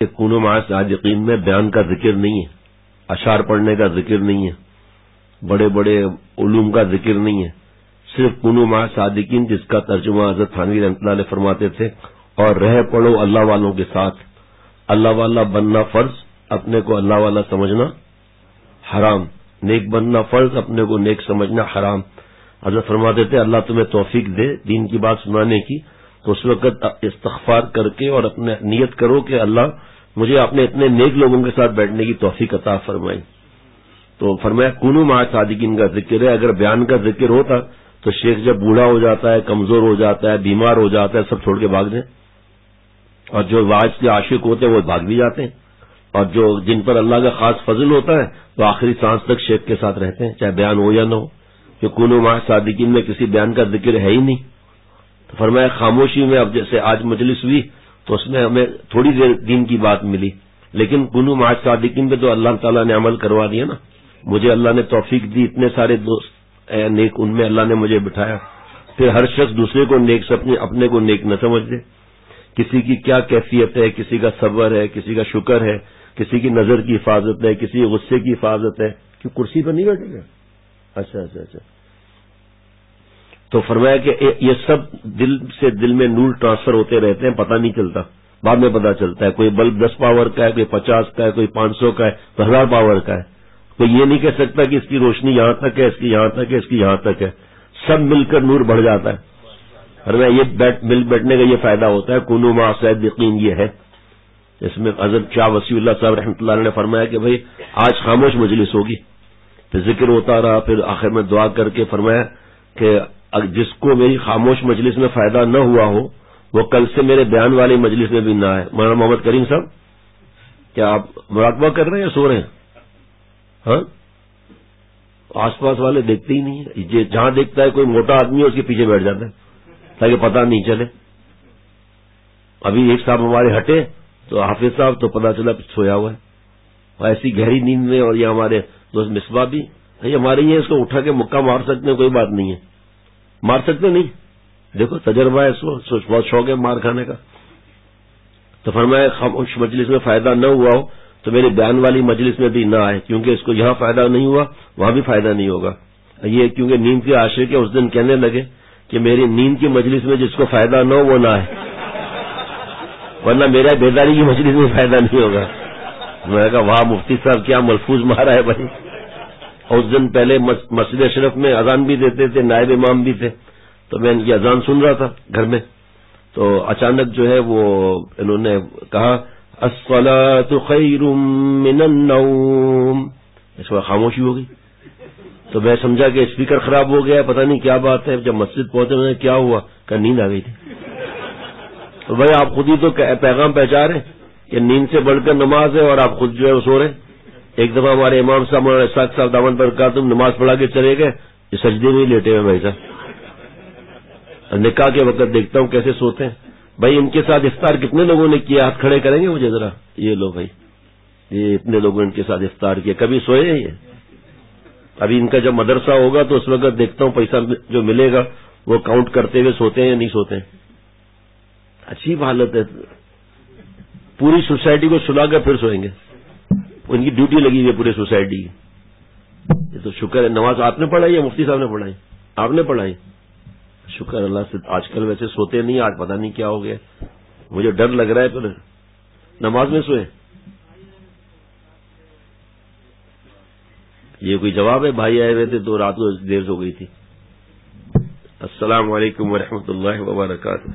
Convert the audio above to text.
کہ کونوا مع الصادقین میں بیان کا ذکر نہیں ہے، اشعار پڑھنے کا ذکر نہیں ہے، بڑے بڑے علوم کا ذکر نہیں ہے، صرف کونوا مع الصادقین جس کا ترجمہ حضرت تھانوی رحمۃ اللہ علیہ فرماتے تھے، اور رہ پڑھو اللہ والوں کے ساتھ۔ اللہ والا بننا فرض، اپنے کو اللہ والا سمجھنا حرام، نیک بننا فرض، اپنے کو نیک سمجھنا حرام۔ حضرت فرماتے تھے اللہ تمہیں توفیق دے دین کی بات سنانے کی، تو اس وقت استغفار کر کے اور اپنے نیت کرو کہ اللہ مجھے اپنے اتنے نیک لوگوں کے ساتھ بیٹھنے کی توفیق عطا فرمائی۔ تو فرمایا کونوا مع الصادقین کا ذکر ہے۔ اگر بیان کا ذکر ہوتا تو شیخ جب بوڑھا ہو جاتا ہے، کمزور ہو جاتا ہے، بیمار ہو جاتا ہے، سب چھوڑ کے بھاگ جائیں، اور جو واعظ کے عاشق ہوتے ہیں وہ بھاگ بھی جاتے ہیں، اور جو جن پر اللہ کا خاص فضل ہوتا ہے تو آخری سانس تک شیخ کے ساتھ رہتے ہیں، چاہے بیان ہو یا نہ ہو، کہ کونوا مع الصادقین میں کسی بیان کا ذکر ہے ہی نہیں۔ تو فرمایا خاموشی میں، اب جیسے آج مجلس ہوئی تو اس میں ہمیں تھوڑی دیر دین کی بات ملی، لیکن کونوا مع الصادقین پہ تو اللہ تعالیٰ نے عمل کروا دیا نا۔ مجھے اللہ نے توفیق دی، اتنے سارے دوست نیک، ان میں اللہ نے مجھے بٹھایا۔ پھر ہر شخص دوسرے کو نیک سمجھے، اپنے کو نیک نہ سمجھ دے۔ کسی کی کیا کیفیت ہے، کسی کا صبر ہے، کسی کا شکر ہے، کسی کی نظر کی حفاظت ہے، کسی غصے کی حفاظت ہے، کہ کرسی پر نہیں بیٹھے گا۔ اچھا تو فرمایا کہ یہ سب دل سے دل میں نور ٹرانسفر ہوتے رہتے ہیں، پتہ نہیں چلتا، بعد میں پتہ چلتا ہے۔ کوئی بلب 10 پاور کا ہے، کوئی 50 کا ہے، کوئی 500 کا ہے، تو 1000 پاور کا ہے۔ کوئی یہ نہیں کہہ سکتا کہ اس کی روشنی یہاں تک ہے، اس کی یہاں تک ہے، اس کی یہاں تک ہے، سب مل کر نور بڑھ جاتا ہے۔ فرمایا یہ مل بیٹھنے کا یہ فائدہ ہوتا ہے، کونوا مع الصادقین یہ ہے۔ اس میں حضرت شاہ وسیع اللہ صاحب رحمۃ اللہ علیہ نے فرمایا کہ بھئی آج خاموش مجلس ہوگی، پھر ذکر ہوتا رہا، پھر آخر میں دعا کر کے فرمایا کہ جس کو میری خاموش مجلس میں فائدہ نہ ہوا ہو وہ کل سے میرے بیان والی مجلس میں بھی نہ آئے۔ مولانا محمد کریم صاحب، کیا آپ مراقبہ کر رہے ہیں یا سو رہے ہیں؟ ہاں، آس پاس والے دیکھتے ہی نہیں ہیں، جہاں دیکھتا ہے کوئی موٹا آدمی ہے اس کے پیچھے بیٹھ جاتا ہے تاکہ پتہ نہیں چلے۔ ابھی ایک صاحب ہمارے ہٹے تو حافظ صاحب تو پتہ چلا سویا ہوا ہے، اور ایسی گہری نیند میں۔ اور یہ ہمارے دوست مصباح بھی ہمارے یہ، اس کو اٹھا کے مکہ مار سکتے ہیں، کوئی بات نہیں ہے، مار سکتے نہیں، دیکھو تجربہ ہے، اس کو بہت شوق ہے مار کھانے کا۔ تو فرمایا خاموش مجلس میں فائدہ نہ ہوا ہو تو میرے بیان والی مجلس میں بھی نہ آئے، کیونکہ اس کو یہاں فائدہ نہیں ہوا وہاں بھی فائدہ نہیں ہوگا۔ یہ کیونکہ نیند کے عاشق ہے، اس دن کہنے لگے کہ میری نیند کی مجلس میں جس کو فائدہ نہ ہو وہ نہ آئے، ورنہ میرا بیداری کی مجلس میں فائدہ نہیں ہوگا۔ میں نے کہا واہ مفتی صاحب کیا ملفوظ مارا ہے بھائی۔ اور اس دن پہلے مسجد اشرف میں اذان بھی دیتے تھے، نائب امام بھی تھے، تو میں یہ اذان سن رہا تھا گھر میں، تو اچانک جو ہے وہ انہوں نے کہا الصلاۃ خیر من النوم، اس کو خاموشی ہو گئی۔ تو میں سمجھا کہ اسپیکر خراب ہو گیا، پتہ نہیں کیا بات ہے۔ جب مسجد پہنچے میں نے کیا ہوا، کہ نیند آ گئی تھی۔ تو بھائی آپ خود ہی تو پیغام پہنچا رہے کہ نیند سے بڑھ کر نماز ہے، اور آپ خود جو ہے وہ سو رہے۔ ایک دفعہ ہمارے امام صاحب مولانا اسحاق صاحب دامن برکاتہم نماز پڑھا کے چلے گئے، یہ سجدے میں ہی لیٹے ہوئے بھائی صاحب۔ نکاح کے وقت دیکھتا ہوں کیسے سوتے ہیں۔ بھائی ان کے ساتھ افطار کتنے لوگوں نے کیا؟ ہاتھ کھڑے کریں گے مجھے ذرا، یہ لو بھائی، یہ اتنے لوگوں نے ان کے ساتھ افطار کیا، کبھی سوئے ہیں یہ؟ ابھی ان کا جب مدرسہ ہوگا تو اس وقت دیکھتا ہوں پیسہ جو ملے گا وہ کاؤنٹ کرتے ہوئے سوتے ہیں یا نہیں سوتے ہیں۔ عجیب حالت ہے، پوری سوسائٹی کو سلا کر پھر سوئیں گے، ان کی ڈیوٹی لگی ہوئی ہے پورے سوسائٹی کی۔ یہ تو شکر ہے نماز آپ نے پڑھائی ہے، مفتی صاحب نے پڑھائی، آپ نے پڑھائی، شکر اللہ سے۔ آج کل ویسے سوتے نہیں، آج پتہ نہیں کیا ہو گیا، مجھے ڈر لگ رہا ہے پھر نماز میں سوئے۔ یہ کوئی جواب ہے؟ بھائی آئے ہوئے تھے تو رات کو دیر ہو گئی تھی۔ السلام علیکم ورحمۃ اللہ وبرکاتہ۔